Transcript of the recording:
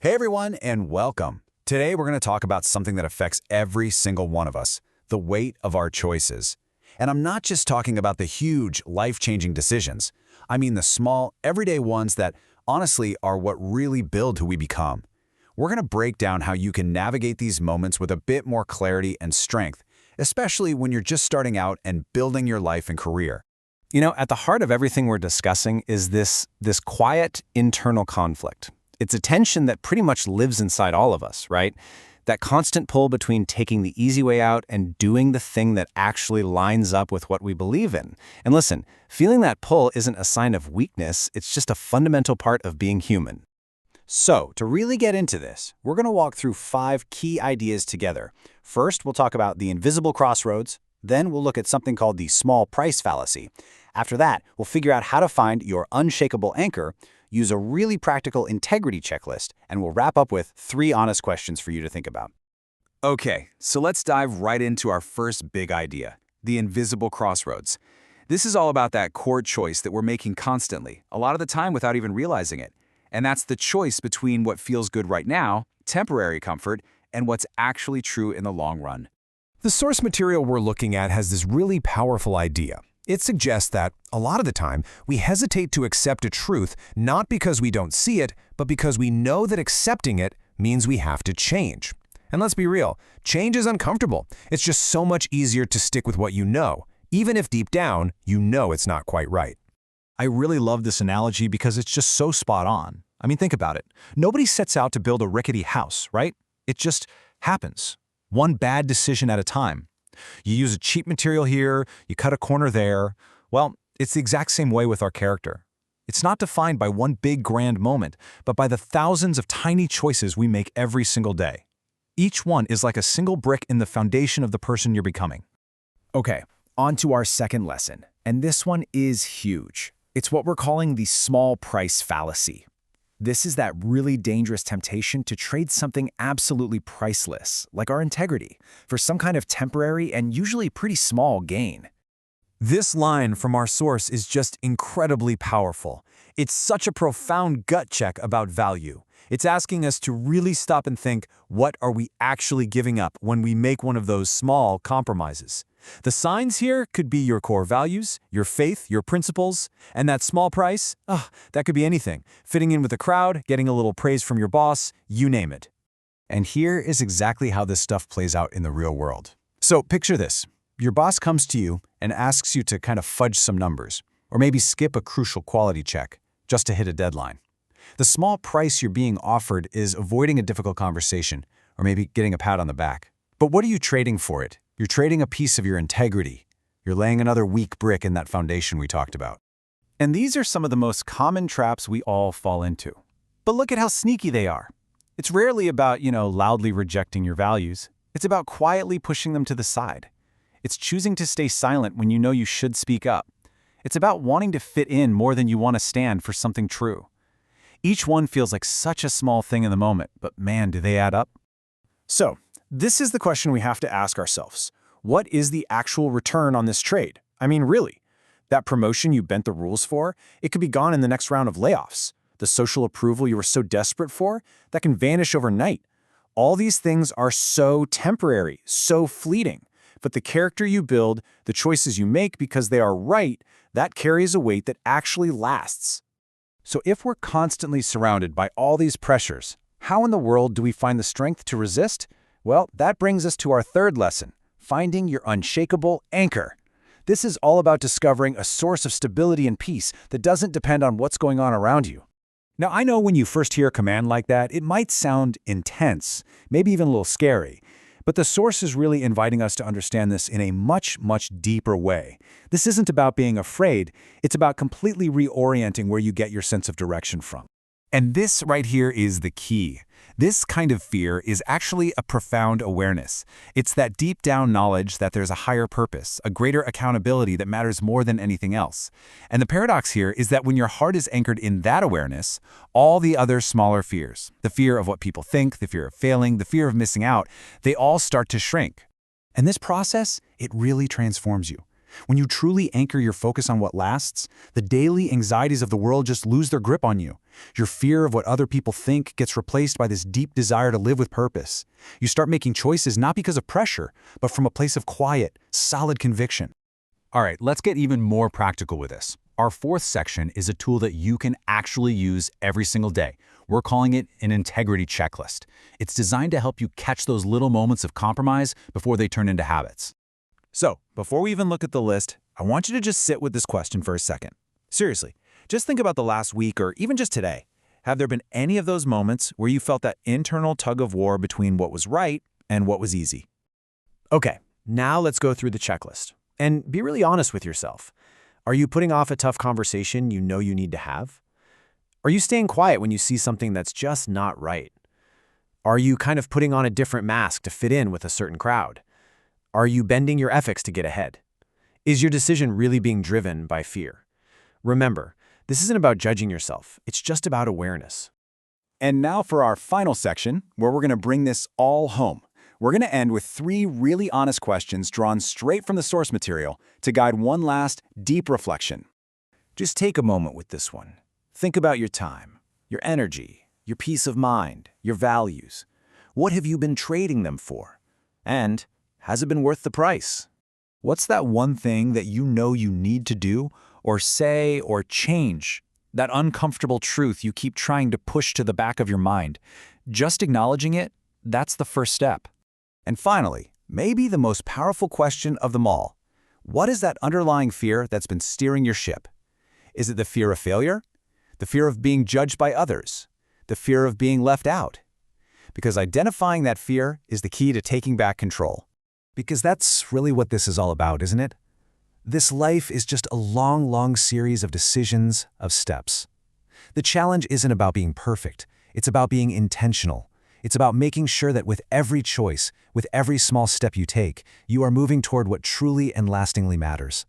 Hey everyone, and welcome. Today we're going to talk about something that affects every single one of us, the weight of our choices. And I'm not just talking about the huge, life-changing decisions. I mean the small, everyday ones that, honestly, are what really build who we become. We're going to break down how you can navigate these moments with a bit more clarity and strength, especially when you're just starting out and building your life and career. You know, at the heart of everything we're discussing is this quiet internal conflict. It's a tension that pretty much lives inside all of us, right? That constant pull between taking the easy way out and doing the thing that actually lines up with what we believe in. And listen, feeling that pull isn't a sign of weakness, it's just a fundamental part of being human. So, to really get into this, we're going to walk through 5 key ideas together. First, we'll talk about the invisible crossroads. Then we'll look at something called the small price fallacy. After that, we'll figure out how to find your unshakable anchor, use a really practical integrity checklist, and we'll wrap up with 3 honest questions for you to think about. Okay, so let's dive right into our first big idea, the invisible crossroads. This is all about that core choice that we're making constantly, a lot of the time without even realizing it. And that's the choice between what feels good right now, temporary comfort, and what's actually true in the long run. The source material we're looking at has this really powerful idea. It suggests that, a lot of the time, we hesitate to accept a truth not because we don't see it, but because we know that accepting it means we have to change. And let's be real, change is uncomfortable. It's just so much easier to stick with what you know, even if deep down, you know it's not quite right. I really love this analogy because it's just so spot on. I mean, think about it. Nobody sets out to build a rickety house, right? It just happens. One bad decision at a time. You use a cheap material here, you cut a corner there. Well, it's the exact same way with our character. It's not defined by one big grand moment, but by the thousands of tiny choices we make every single day. Each one is like a single brick in the foundation of the person you're becoming. Okay, on to our second lesson, and this one is huge. It's what we're calling the small price fallacy. This is that really dangerous temptation to trade something absolutely priceless, like our integrity, for some kind of temporary and usually pretty small gain. This line from our source is just incredibly powerful. It's such a profound gut check about value. It's asking us to really stop and think, what are we actually giving up when we make one of those small compromises? The signs here could be your core values, your faith, your principles, and that small price, that could be anything. Fitting in with the crowd, getting a little praise from your boss, you name it. And here is exactly how this stuff plays out in the real world. So picture this. Your boss comes to you and asks you to kind of fudge some numbers, or maybe skip a crucial quality check, just to hit a deadline. The small price you're being offered is avoiding a difficult conversation, or maybe getting a pat on the back. But what are you trading for it? You're trading a piece of your integrity. You're laying another weak brick in that foundation we talked about. And these are some of the most common traps we all fall into. But look at how sneaky they are. It's rarely about, loudly rejecting your values. It's about quietly pushing them to the side. It's choosing to stay silent when you know you should speak up. It's about wanting to fit in more than you want to stand for something true. Each one feels like such a small thing in the moment, but man, do they add up. So, this is the question we have to ask ourselves. What is the actual return on this trade? I mean, really, that promotion you bent the rules for, it could be gone in the next round of layoffs. The social approval you were so desperate for, that can vanish overnight. All these things are so temporary, so fleeting. But the character you build, the choices you make because they are right, that carries a weight that actually lasts. So if we're constantly surrounded by all these pressures, how in the world do we find the strength to resist? Well, that brings us to our third lesson, finding your unshakable anchor. This is all about discovering a source of stability and peace that doesn't depend on what's going on around you. Now, I know when you first hear a command like that, it might sound intense, maybe even a little scary. But the source is really inviting us to understand this in a much, much deeper way. This isn't about being afraid, it's about completely reorienting where you get your sense of direction from. And this right here is the key. This kind of fear is actually a profound awareness. It's that deep down knowledge that there's a higher purpose, a greater accountability that matters more than anything else. And the paradox here is that when your heart is anchored in that awareness, all the other smaller fears, the fear of what people think, the fear of failing, the fear of missing out, they all start to shrink. And this process, it really transforms you. When you truly anchor your focus on what lasts, the daily anxieties of the world just lose their grip on you. Your fear of what other people think gets replaced by this deep desire to live with purpose. You start making choices not because of pressure, but from a place of quiet, solid conviction. All right, let's get even more practical with this. Our fourth section is a tool that you can actually use every single day. We're calling it an integrity checklist. It's designed to help you catch those little moments of compromise before they turn into habits. So, before we even look at the list, I want you to just sit with this question for a second. Seriously, just think about the last week or even just today. Have there been any of those moments where you felt that internal tug of war between what was right and what was easy? Okay, now let's go through the checklist. And be really honest with yourself. Are you putting off a tough conversation you know you need to have? Are you staying quiet when you see something that's just not right? Are you kind of putting on a different mask to fit in with a certain crowd? Are you bending your ethics to get ahead? Is your decision really being driven by fear? Remember, this isn't about judging yourself. It's just about awareness. And now for our final section, where we're going to bring this all home. We're going to end with 3 really honest questions drawn straight from the source material to guide one last, deep reflection. Just take a moment with this one. Think about your time, your energy, your peace of mind, your values. What have you been trading them for? And has it been worth the price? What's that one thing that you know you need to do, or say, or change? That uncomfortable truth you keep trying to push to the back of your mind. Just acknowledging it, that's the first step. And finally, maybe the most powerful question of them all. What is that underlying fear that's been steering your ship? Is it the fear of failure? The fear of being judged by others? The fear of being left out? Because identifying that fear is the key to taking back control. Because that's really what this is all about, isn't it? This life is just a long, long series of decisions, of steps. The challenge isn't about being perfect. It's about being intentional. It's about making sure that with every choice, with every small step you take, you are moving toward what truly and lastingly matters.